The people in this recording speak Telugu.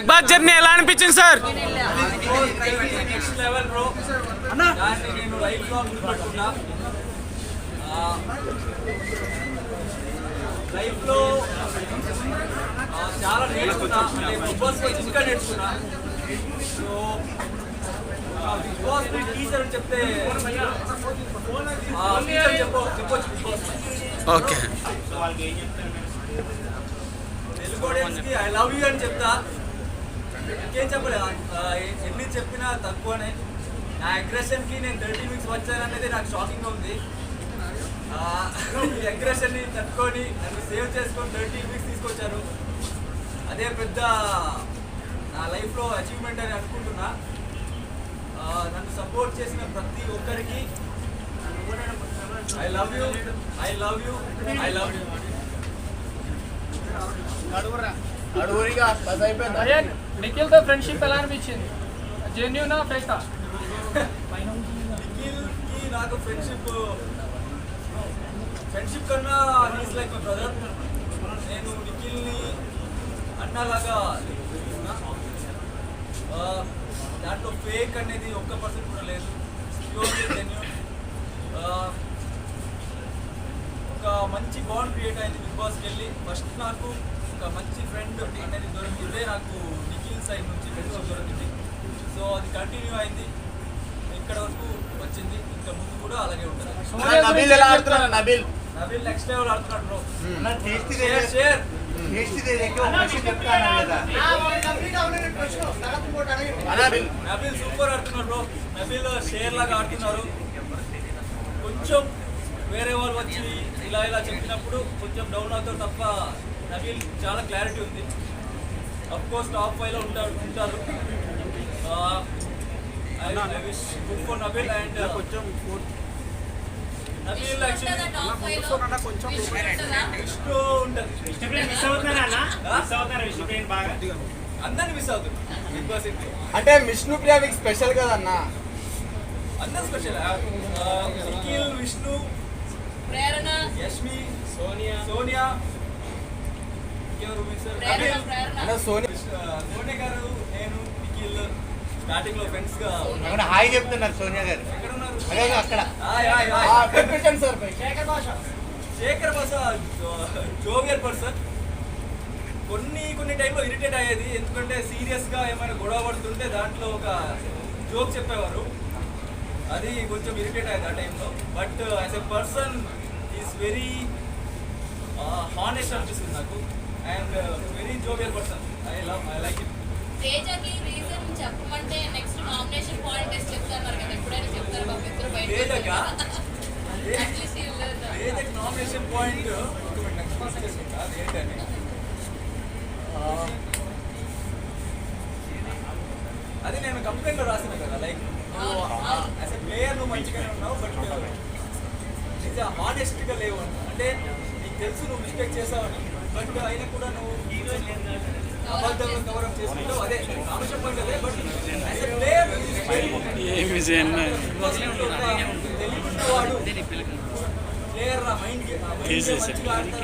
బిగ్ బాస్ జర్నీ ఎలా అనిపించింది సార్? Next level bro. దాన్ని నేను లైఫ్ లో గుర్తుపెట్టుకున్నా. లైఫ్ లో చాలా నేర్చుకున్నా. బిగ్ బాస్ ఇంకా నేర్చుకున్నా. సో బిగ్ బాస్ టీచర్ అని చెప్తే చెప్పొచ్చు బిగ్ బాస్. ఓకే, తెలుగు ఆడియన్స్కి ఐ లవ్ యూ అని చెప్తా. ఇంకేం చెప్పలేదు. ఎన్ని చెప్పినా తక్కువనే. నా అగ్రెషన్కి నేను 30 వీక్స్ వచ్చాననేది నాకు షాకింగ్గా ఉంది. ఈ అగ్రెషన్ని తట్టుకొని నన్ను సేవ్ చేసుకొని 30 వీక్స్ తీసుకొచ్చారు. అదే పెద్ద నా లైఫ్లో అచీవ్మెంట్ అని అనుకుంటున్నా. నన్ను సపోర్ట్ చేసిన ప్రతి ఒక్కరికి I love you, I love you, I love you. Nikhil తో ఫ్రెండ్షిప్ ఎలా అనిపించింది? జెన్యూనా ఫేకా? నిఖిల్కి నాకు ఫ్రెండ్షిప్ కన్నా హీస్ లైక్ మై బ్రదర్. నేను నిఖిల్ని అన్నలాగా దాంట్లో ఫేక్ అనేది 1% కూడా లేదు. Purely genuine. ఒక మంచి బాండ్ క్రియేట్ అయింది బిగ్ బాస్కి వెళ్ళి. ఫస్ట్ నాకు ఒక మంచి ఫ్రెండ్ అనేది దొరికిందే నాకు నిఖిల్ సైడ్ నుంచి ఫ్రెండ్షిప్ దొరికింది. సో అది కంటిన్యూ అయింది, ఇక్కడ వరకు వచ్చింది. ఇంకా ముందు కూడా అలాగే ఉంటుంది. నబీల్ నెక్స్ట్ లెవెల్ ఆడుతున్నాడు బ్రో. షేర్ నబీల్ సూపర్ ఆడుతున్నాడు బ్రో. నబీల్ షేర్ లాగా ఆడుతున్నారు. కొంచెం వేరే వాళ్ళు వచ్చి ఇలా చెప్పినప్పుడు కొంచెం డౌన్ అవుతారు తప్ప నబీల్ చాలా క్లారిటీ ఉంది. అఫ్ కోర్స్ టాప్ 5లో ఉంటారు. I wish good for Nabeel. And Nabeel అందరినీ మిస్ అవుతుంది బిగ్ బాస్ ఇంటి. అంటే విష్ణు ప్రియ మీకు స్పెషల్ కదన్న? అందరు స్పెషల్. నిఖిల్, విష్ణు, ప్రేరణ, యష్మి, సోనియా సోనియా గారు, నేను, నిఖిల్ స్టార్టింగ్ లో ఫ్రెండ్స్ గా హాయ్ చెప్తున్నారు. సోనియా గారు ఎక్కడ ఉన్నారు? అక్కడ శేఖర్ భాష జోవియర్ పర్సన్. కొన్ని టైంలో ఇరిటేట్ అయ్యేది, ఎందుకంటే సీరియస్ గా ఏమైనా గొడవ పడుతుంటే దాంట్లో ఒక జోక్ చెప్పేవారు. అది కొంచెం ఇరిటేట్ అయ్యేది ఆ టైంలో. But as a person is very honest అనిపిస్తుంది నాకు. And very jovial person. I like it. తేజకి రీజన్ చెప్పమంటే నెక్స్ట్ నామినేషన్ పాయింట్ చెప్తారు కదా, ఎప్పుడైనా చెప్తారు బాబు ఇద్దరు బయట. తేజకి నామినేషన్ పాయింట్ ఏంటని అది నేను కంప్లైంట్ లో రాసిన కదా. లైక్ యాజ్ ఎ ప్లేయర్ నువ్వు మంచిగానే ఉన్నావు, బట్ నిజ హానెస్ట్గా లేవు. అంటే నీకు తెలుసు నువ్వు మిస్టేక్ చేసావని, బట్ అయినా కూడా నువ్వు అబద్ధాలను కవరప్ చేసుకుంటావు. అదే నామినేషన్ పాయింట్ అదే. బట్ యాజ్ ఎ ప్లేయర్ తెలియకుండా వాడు ప్లేయర్ మైండ్ మంచిగా ఆడతారు.